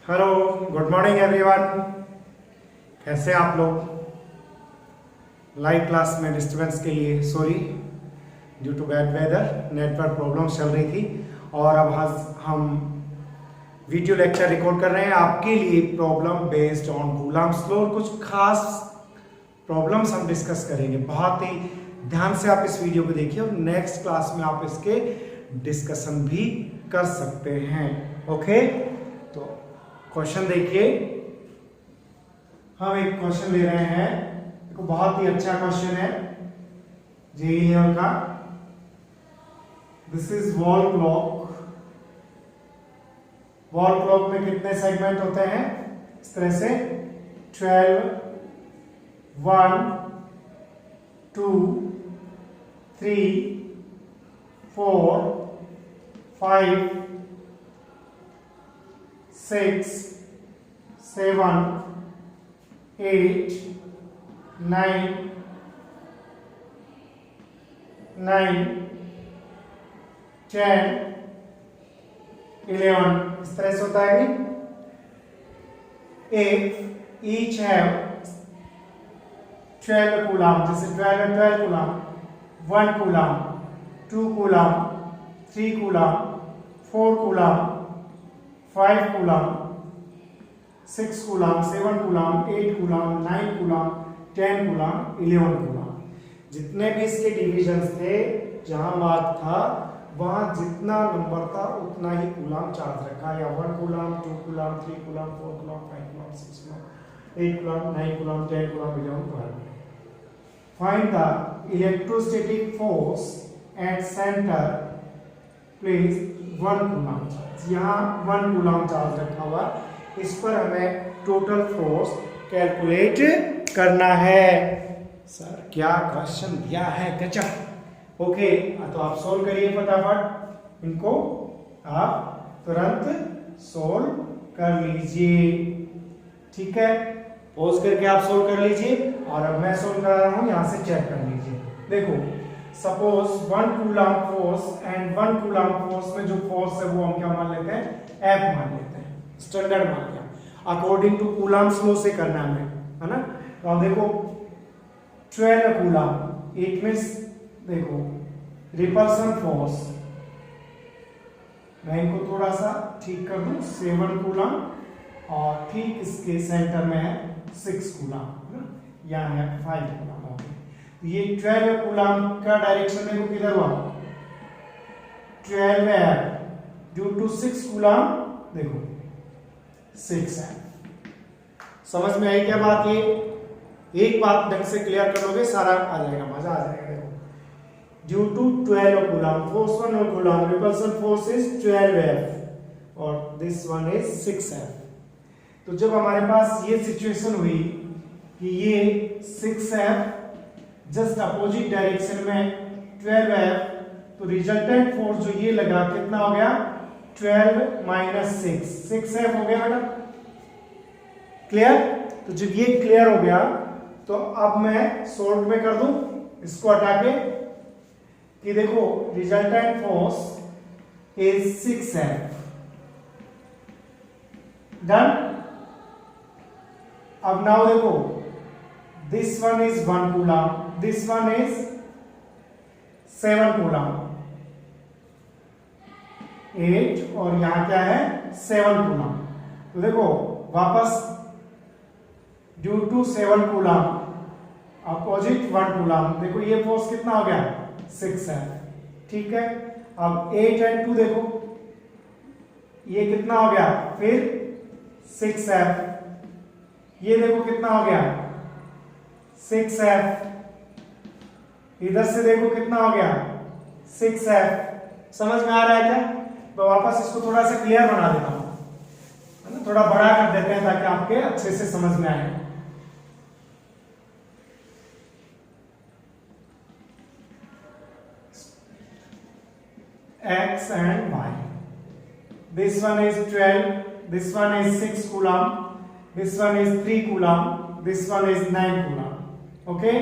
Hello, good morning everyone. कैसे आप लोग? लाइव क्लास में डिस्टरबेंस के लिए sorry, due to bad weather network problem चल रही थी। और अब हम वीडियो लेक्चर रिकॉर्ड कर रहे हैं आपके लिए, problem based on Coulomb's law. कुछ खास प्रॉब्लम्स हम डिस्कस करेंगे। बहुत ही ध्यान से आप इस वीडियो को देखिए और नेक्स्ट क्लास में आप इसके डिस्कशन भी कर सकते हैं। ओके, तो क्वेश्चन देखिए। हम एक क्वेश्चन ले रहे हैं, देखो बहुत ही अच्छा क्वेश्चन है जेईई लेवल का। This is wall clock. Wall clock में कितने सेगमेंट होते हैं? इस तरह से 12, 1, 2, 3, 4, 5, 6, 7, 8, 9, 10, 11 इस तरह से होता है कि एक ईच हैव 12 कूलम, जैसे 12 coulomb, 1 coulomb, 2 coulomb, 3 coulomb, 4 coulomb, 5 coulomb, 6 coulomb, 7 coulomb, 8 coulomb, 9 coulomb, 10 coulomb, 11 coulomb. जितने भी इसके डिविजन्स थे, जहां मार्क था वहां जितना नंबर था उतना ही कूलम चार्ज रखा, या 1 coulomb, 2 coulomb, 3 coulomb, 4 coulomb, 5 coulomb, 6 coulomb, 8 coulomb, 9 coulomb, 10 coulomb, 11, 12। Find the electrostatic force at center, please 1 coulomb charge. यहाँ 1 कूलम चार्ज रखा हुआ, इस पर हमें टोटल फोर्स कैलकुलेट करना है। सर क्या क्वेश्चन दिया है, गजब। ओके, तो आप सोल्व करिए फटाफट इनको, आप तुरंत सोल्व कर लीजिए। ठीक है, पॉज करके आप सोल्व कर लीजिए और अब मैं सोल्व कर रहा हूं, यहां से चेक कर लीजिए। देखो, suppose 1 coulomb force and 1 coulomb force में जो फोर्स है वो हम क्या मान लेते हैं? F मान लेते हैं, स्टैंडर्ड मान लिया। अकॉर्डिंग टू कूलम्स लॉ से करना है ना। तो अब देखो 12 कूलम, इट मींस देखो रिपल्सन फोर्स, मैं इनको थोड़ा सा ठीक कर दूं, 7 कूलम और ठीक इसके सेंटर में है 6 कूलम, यहाँ है 5 कूलम। ओके, तो ये 12 कूलम का डायरेक्शन देखो किधर हुआ? 12 है ड्यू टू 6 कूलम, देखो 6 है। समझ में आई क्या बात? ये एक बात ढंग से क्लियर कर लोगे, सारा आ जाएगा, मजा आ जाएगा। देखो, due to 12 coulomb force 1 coulomb, repulsion force is 12F और दिस वन इज 6F। तो जब हमारे पास ये सिचुएशन हुई कि ये 6F जस्ट अपोजिट डायरेक्शन में 12F, तो रिजल्टेंट फोर्स जो ये लगा कितना हो गया? 12 माइनस 6F हो गया बेटा। क्लियर? तो जब ये क्लियर हो गया तो अब मैं सोल्व में कर दूं इसको हटा के, कि देखो resultant force is 6F। Done. अब नाउ देखो, this one is 1 coulomb, this one is 7 coulomb, 8 और यहां क्या है? 7 कूलम। तो देखो वापस due to 7 coulomb opposite 1 coulomb, देखो ये फोर्स कितना हो गया? 6F। ठीक है, अब 8 एंड 2 देखो, ये कितना हो गया? फिर 6F। ये देखो कितना हो गया? 6F। इधर से देखो कितना हो गया? 6F। समझ में आ रहा है क्या? तो वापस इसको थोड़ा सा क्लियर बना देता हूं, है ना, थोड़ा बड़ा कर देते हैं ताकि आपके अच्छे से समझ में आए। X and Y. This one is 12, this one is 6 coulomb, this one is 3 coulomb, this one is 9 coulomb. Okay?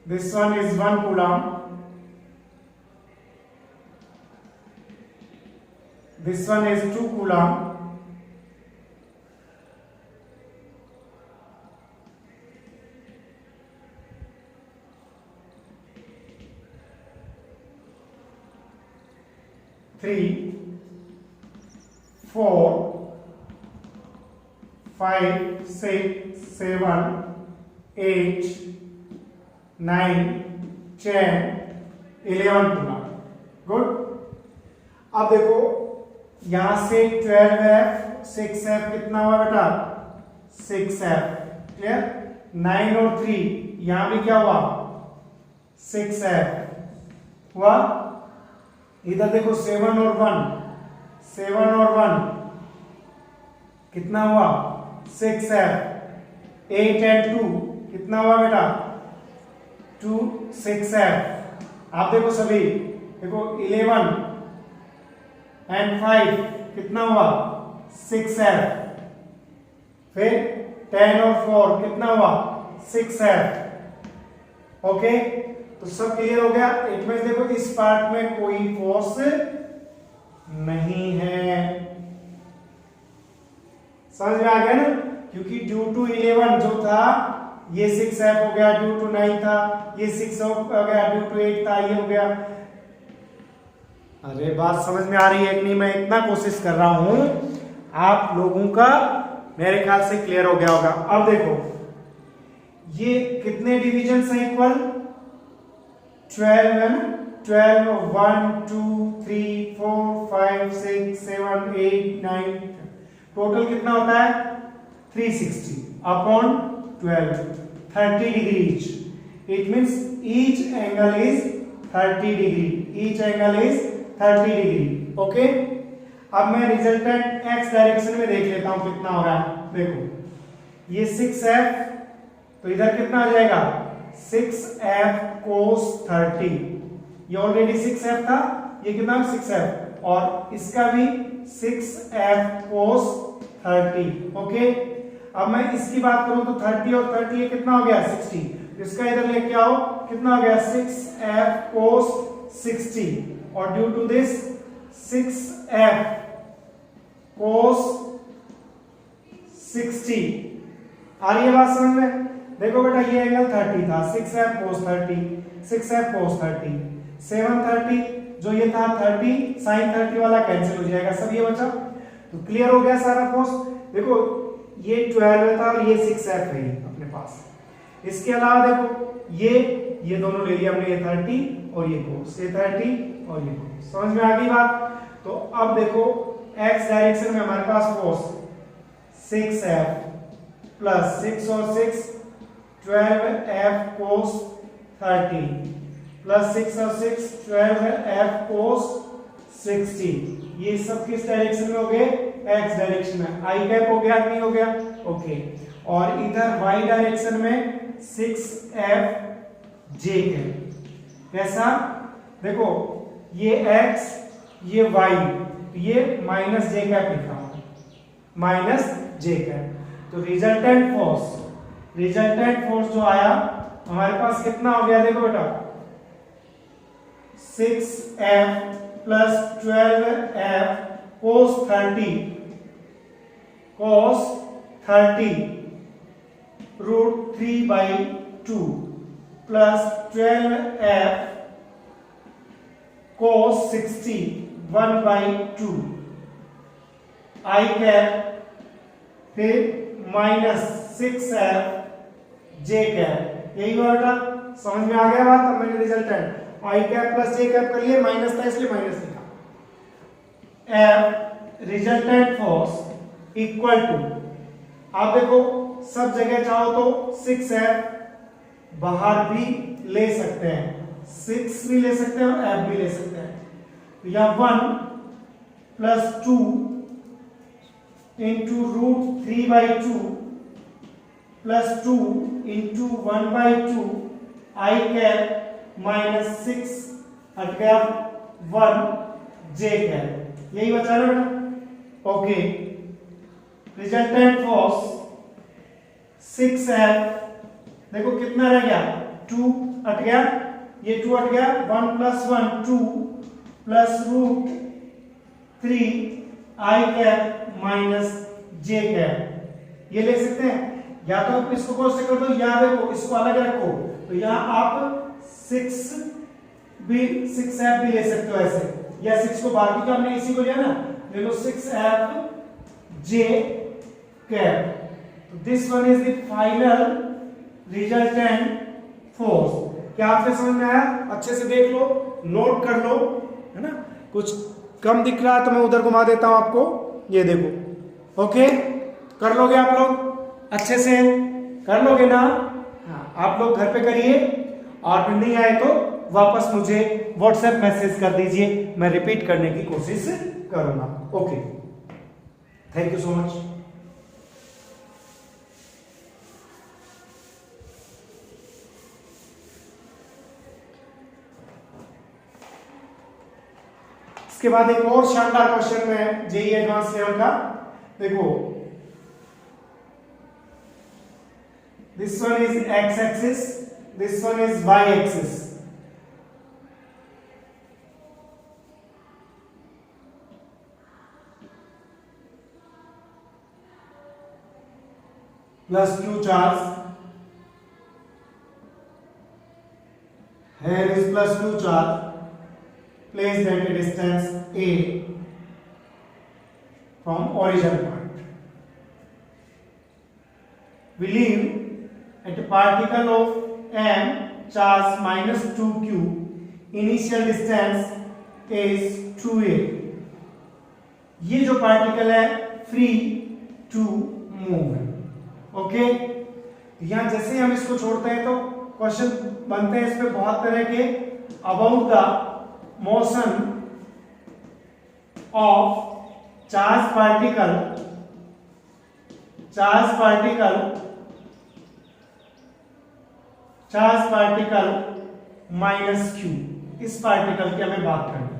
This one is 1 coulomb. This one is 2 coulomb. Three, 4, 5, 6, 7, 8, 9, 10, 11 coulomb. Good. अब देखो यहां से 12F 6F कितना हुआ बेटा? 6F. Clear? 9 और 3 यहां भी क्या हुआ? 6F हुआ. इधर देखो 7 और 1, 7 और 1 कितना हुआ? 6F. 8 एंड 2 कितना हुआ बेटा? 2 6F. आप देखो सभी, देखो 11 एंड 5 कितना हुआ? 6F. फिर 10 और 4 कितना हुआ? 6F. ओके, तो सब क्लियर हो गया. इट मींस देखो इस पार्ट में कोई फोर्स नहीं है. समझ में आ गया ना? क्योंकि ड्यू टू 11 जो था ये 6F हो गया, ड्यू टू 9 था ये 6 हो गया, ड्यू टू 8 था ये हो गया. अरे बात समझ में आ रही है कि नहीं? मैं इतना कोशिश कर रहा हूं, आप लोगों का मेरे ख्याल से क्लियर हो गया होगा. अब देखो ये कितने डिविजन हैं इक्वल? 12 है ना? 12 1 2 3 4 5 6 7 8 9 टोटल कितना होता है? 360 upon 12, 30 degree each. It means each angle is 30 degree. Each angle is 30 degree. Okay. अब मैं रिजल्टेंट एक्स डायरेक्शन में देख लेता हूं कितना हो रहा है. देखो ये 6F, तो इधर कितना आ जाएगा? 6F cos 30. ये ऑलरेडी 6F था, ये कितना? 6F. और इसका भी 6F cos 30. ओके. अब मैं इसकी बात करूं तो 30 और 30 ये कितना हो गया? 60. इसका इधर लेके आओ, कितना हो गया? 6F cos 60. और due to this 6F cos 60. आ रही है बात समझ में? देखो बेटा ये एंगल 30 था, 6F cos 30, 6F cos 30, 730 जो ये था 30 sin 30 वाला कैंसिल हो जाएगा, सब ये बचा. तो क्लियर हो गया सारा फोर्स. देखो ये 12 था और ये 6F है अपने पास. इसके अलावा देखो ये दोनों ले लिया हमने, ये 30 और ये cos, ये 30 और ये cos. समझ में आ गई बात? तो अब देखो x डायरेक्शन में हमारे पास फोर्स 6F प्लस 6 और 6 12F cos 30 प्लस 6 और 6 12F cos 60. ये सब किस डायरेक्शन में हो गए? x डायरेक्शन में. i कैप हो गया नहीं हो गया? ओके. और इधर y डायरेक्शन में 6F j कैप. कैसा? देखो ये x ये y, ये माइनस j कैप लिखा हूं, माइनस j कैप. तो रिजल्टेंट फोर्स जो आया हमारे पास कितना हो गया? देखो बेटा 6F plus 12F cos 30 root 3/2 plus 12F cos 60 1/2 i cap, फिर माइनस 6F j कैप. यही हुआ बेटा. समझ में आ गया बात? अब मैंने resultant i cap plus j cap कर लिए, माइनस था इसलिए माइनस लिखा. F resultant force equal to, आप देखो सब जगह चाहो तो 6F बाहर भी ले सकते हैं, 6 भी ले सकते हैं और F भी ले सकते हैं. तो यह 1 plus 2 into root 3/2 plus 2 into 1/2 i cap minus 6 हट गया 1 j कैप. यही बचा ना बेटा? ओके. रिजल्टेंट फोर्स 6F देखो कितना रह गया? 2 हट गया, ये 2 हट गया, 1 + 1 2 plus √3 i cap minus j cap, ये ले सकते हैं। या तो आप इसको क्रॉस चेक कर दो, या देखो इसको अलग रखो, तो यहाँ आप 6f भी ले सकते हो ऐसे, या 6 को बाकी का हमने इसी को लिया ना, ले लो 6f j कैप। तो this one is the final resultant force. क्या आपके समझ में आया? अच्छे से देख लो, नोट कर लो, है ना। कुछ कम दिख रहा है तो मैं उधर घुमा देता हूं आपको, ये देखो। ओके, कर लोगे आप लोग? अच्छे से कर लोगे ना? हाँ, आप लोग घर पे करिए, और फिर नहीं आए तो वापस मुझे व्हाट्सएप मैसेज कर दीजिए, मैं रिपीट करने की कोशिश करूंगा। Okay, thank you so much. इसके बाद एक और शानदार क्वेश्चन में जेईई एडवांस लेवल का, देखो this one is x axis, this one is y axis. Plus q charge, here is plus q charge, placed at a distance a from origin point. We leave at a particle of m charge minus 2q, initial distance is 2a. ये जो particle है free to move है। Okay, यहां जैसे ही हम इसको छोड़ते हैं तो क्वेश्चन बनते हैं इस पे बहुत तरह के, about the motion of charge particle minus Q, इस पार्टिकल की हमें बात करनी है।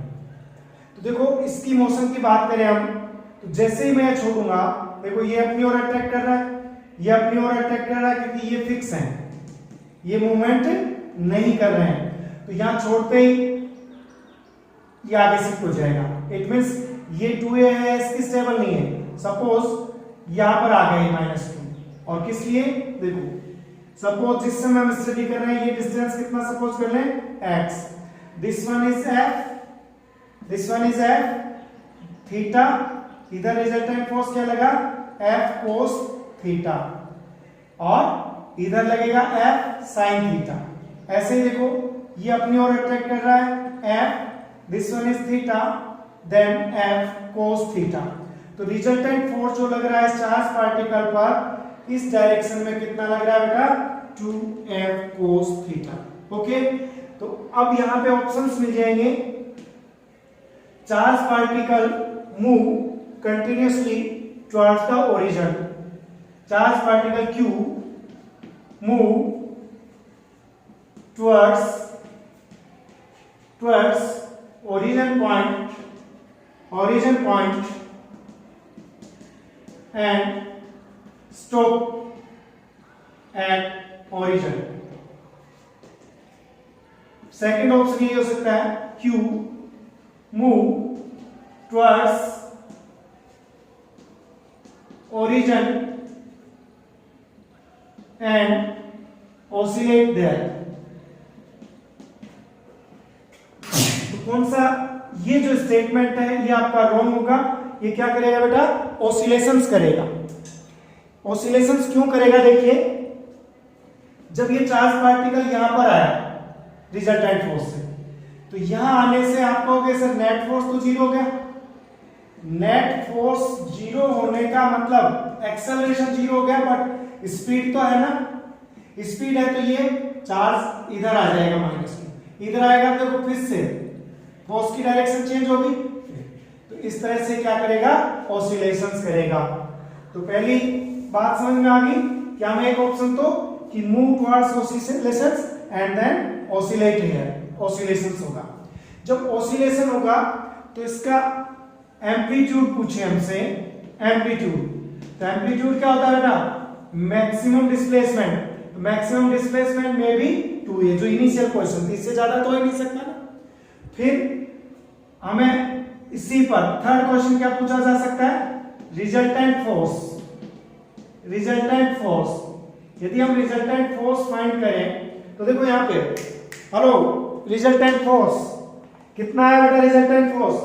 तो देखो इसकी मोशन की बात करें हम, तो जैसे ही मैं छोड़ूंगा, देखो ये अपनी ओर अट्रैक्ट कर रहा है, ये अपनी ओर अट्रैक्ट कर रहा है, क्योंकि ये फिक्स है, ये मूवमेंट नहीं कर रहे हैं। तो यहां छोड़ते ही ये आगे शिफ्ट हो जाएगा। इट मींस ये 2a है, इसकी स्टेबल नहीं है। सपोज यहां पर आ गए -2, और किस लिए? देखो सपोज जिस समय हम स्टडी कर रहे हैं, ये डिस्टेंस कितना सपोज कर लें, x, this one is f, this one is f theta, इधर रिजल्टेंट फोर्स क्या लगा, f cos थीटा, और इधर लगेगा f sin थीटा। ऐसे ही देखो ये अपनी ओर अट्रैक्ट कर रहा है, f this one is theta, then f cos theta. तो रिजल्टेंट फोर्स जो लग रहा है चार्ज पार्टिकल पर, इस डायरेक्शन में कितना लग रहा है बेटा, 2f cos थीटा। ओके, तो अब यहां पे ऑप्शंस मिल जाएंगे। Charge particle move continuously towards the origin, charge particle q move towards origin point and stop at origin। Second option ये हो सकता है, q move towards origin and oscillate there। तो कौन सा, ये जो स्टेटमेंट है ये आपका रॉन्ग होगा। ये क्या करेगा बेटा, ऑसिलेशंस करेगा। ऑसिलेशंस क्यों करेगा, देखिए जब ये चार्ज पार्टिकल यहां पर आया रिजल्टेंट फोर्स से, तो यहां आने से आप कहोगे सर नेट फोर्स तो 0 हो गया। नेट फोर्स 0 होने का मतलब एक्सेलरेशन 0 हो गया, बट स्पीड तो है ना, स्पीड है तो ये चार्ज इधर आ जाएगा माइनस में, इधर आएगा तो देखो फिर से फोर्स की डायरेक्शन चेंज होगी। तो इस तरह से क्या करेगा, ऑसिलेशंस करेगा। तो पहली बात समझ में आ गई, क्या में एक ऑप्शन तो कि move towards oscillations and then oscillate here, oscillations होगा। जब ऑसिलेशन होगा तो इसका एम्पलीट्यूड पूछे हमसे, एम्पलीट्यूड। तो एम्पलीट्यूड क्या होता है बेटा, मैक्सिमम डिस्प्लेसमेंट। मैक्सिमम डिस्प्लेसमेंट में भी 2a जो इनिशियल क्वेश्चन थी, इससे ज्यादा तो हो ही नहीं सकता ना। फिर हमें इसी पर थर्ड क्वेश्चन क्या पूछा जा सकता है, रिजल्टेंट फोर्स। रिजल्टेंट फोर्स, यदि हम रिजल्टेंट फोर्स फाइंड करें तो देखो यहाँ पे, हेलो, रिजल्टेंट फोर्स कितना है बेटा, resultant force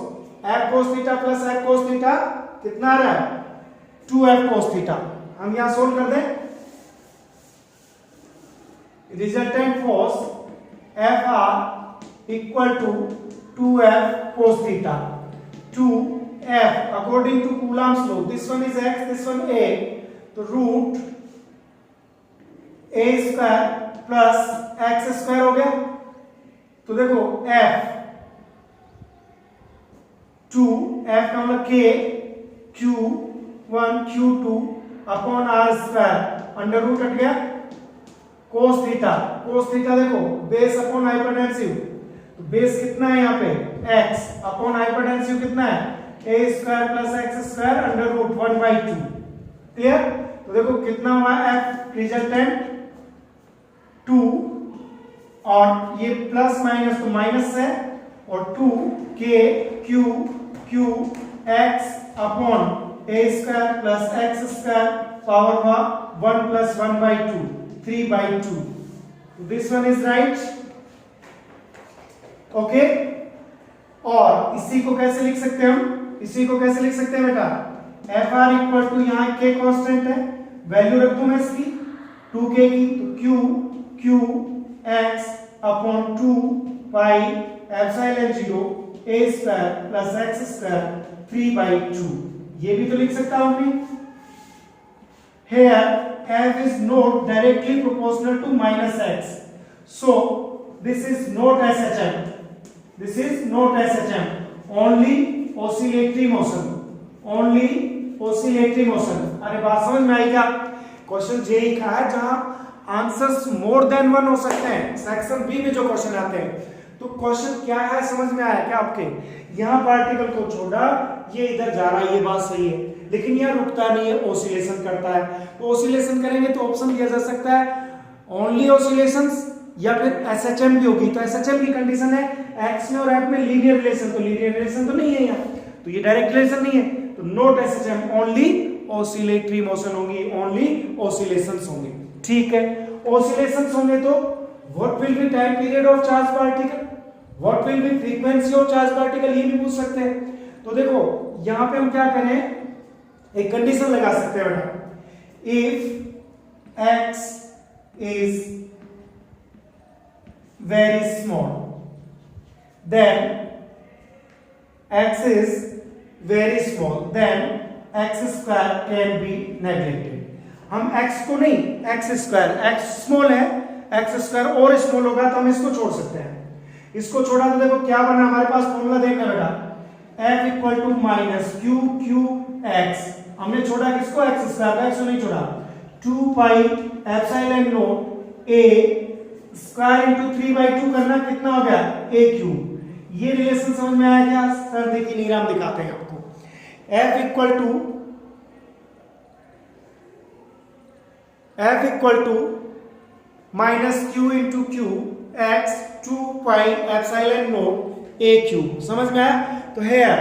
F cos theta plus F cos theta कितना आ रहा है, 2F cos थीटा। हम यहां सोल्व कर दें, resultant force Fr equal to 2F cos theta. 2F according to coulomb's law, this one is x, this one a, तो root a square plus x square हो गया। तो देखो F 2, F का मतलब K, Q1 Q2 upon R square, under root हट गया, cos theta. Cos theta देखो बेस अपॉन हाइपोटेन्सिव, तो बेस कितना है यहाँ पे x अपॉन हाइपोटेन्सिव कितना है a square plus x square under root 1/2। Clear? तो देखो कितना हुआ F रिजल्टेंट 2, और ये प्लस माइनस तो माइनस है, और 2 K Q x upon a square plus x square power हुआ 1 plus 1/2, 3/2। This one is right. Okay, और इसी को कैसे लिख सकते हैं हम, इसी को कैसे लिख सकते हैं बेटा, Fr इक्वल टू, यहाँ K कांस्टेंट है, वैल्यू रख दूं मैं इसकी 2K की, तो Q x upon 2 pi epsilon 0 a square plus x square 3/2। ये भी तो लिख सकता हूं मैं। Here f is not directly proportional to minus x, so this is not SHM, this is not SHM, only oscillatory motion, only oscillatory motion। अरे बात समझ में आई क्या? क्वेश्चन जेई का है जहां आंसर्स मोर देन वन हो सकते हैं, सेक्शन बी में जो क्वेश्चन आते हैं। तो क्वेश्चन क्या है समझ में आया क्या आपके? यहाँ पार्टिकल को छोड़ा, ये इधर जा रहा है, ये बात सही है, लेकिन यहाँ रुकता नहीं है, ओसिलेशन करता है। तो ओसिलेशन करेंगे तो ऑप्शन दिया जा सकता है ओनली ओसिलेशंस, या फिर एसएचएम भी होगी। तो एसएचएम की कंडीशन है एक्स में और एफ में लीनियर रिलेशन, तो लीनियर रिलेशन तो नहीं है यहाँ, तो ये डायरेक्ट रिलेशन नहीं है, तो not SHM, only oscillatory motion होंगी, ओनली ऑसिलेशंस होंगे। ठीक है, ऑसिलेशंस होंगे तो what will be time period of charge particle, what will be frequency of charge particle, ये भी पूछ सकते हैं। तो देखो यहां पे हम क्या करें, एक कंडीशन लगा सकते हैं बेटा, if x is very small, then x is very small, then x square can be neglected। हम x को नहीं, x स्क्वायर, x स्मॉल है, x स्क्वायर और स्मॉल होगा तो हम इसको छोड़ सकते हैं। इसको छोड़ा तो देखो क्या बना हमारे पास, फॉर्मूला देखना बेटा, f equal to minus q q x, हमने छोड़ा किसको, x स्क्वायर का, x को नहीं छोड़ा, 2 pi epsilon naught a square into 3/2 करना, कितना हो गया a क्यूब। ये रिलेशन समझ में आया क्या? सर देखिए नीराम दिखाते हैं आपको, f equal to minus q into q x 2 pi epsilon naught a cube. समझ में आया? तो here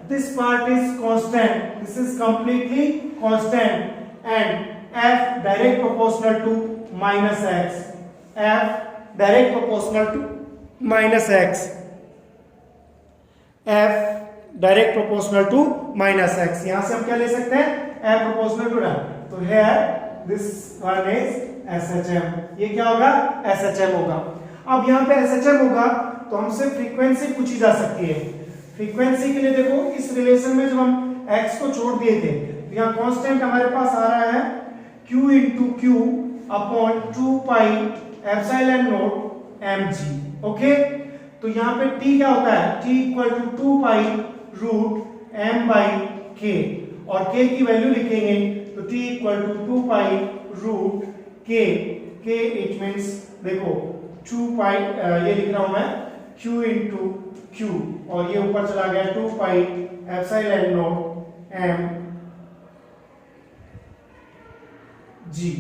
this part is constant, this is completely constant, and f direct proportional to minus x, f direct proportional to minus x, f direct proportional to minus x। यहां से हम क्या ले सकते हैं, f प्रोपोर्शनल टू डायरेक्ट, तो here this one is SHM, ये क्या होगा, SHM होगा। अब यहां पे SHM होगा तो हमसे फ्रीक्वेंसी पूछी जा सकती है। फ्रीक्वेंसी के लिए देखो इस रिलेशन में जब हम x को छोड़ दिए थे तो यहाँ कांस्टेंट हमारे पास आ रहा है q into q upon 2 pi epsilon naught mg। Okay, तो यहाँ पे t क्या होता है, t equal to 2 pi root m by k, और k की वैल्यू लिखेंगे तो t equal to 2 pi root k, k it means देखो 2 पाई, ये लिख रहा हूं मैं q इंटू क्यू, और ये ऊपर चला गया 2 pi epsilon naught m g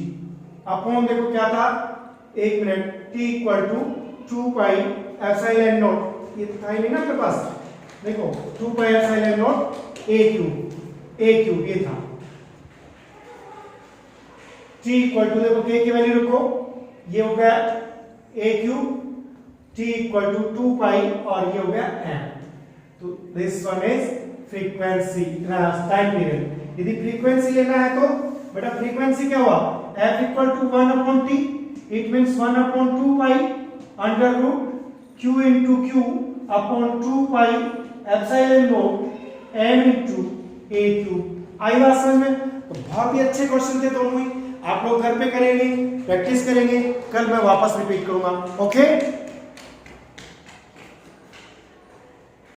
upon देखो क्या था, एक minute, t equal to 2 pi epsilon naught, ये था ही नहीं ना आपके पास, देखो 2 pi epsilon naught a cube ये था। t इक्वल टू, देखो k की वैल्यू रखो, ये हो गया a cube, t equal to 2 pi और ये हो गया m। तो this one is frequency, time period. यदि फ्रीक्वेंसी लेना है तो बेटा फ्रीक्वेंसी क्या हुआ, f equal to 1 upon t, it means 1 upon 2 pi under root q into q upon 2 pi epsilon naught m into a cube. आई बात समझ में? तो बहुत ही अच्छे क्वेश्चन थे दोनों ही, आप लोग घर पे करेंगे, प्रैक्टिस करेंगे, कल मैं वापस रिपीट करूंगा। ओके।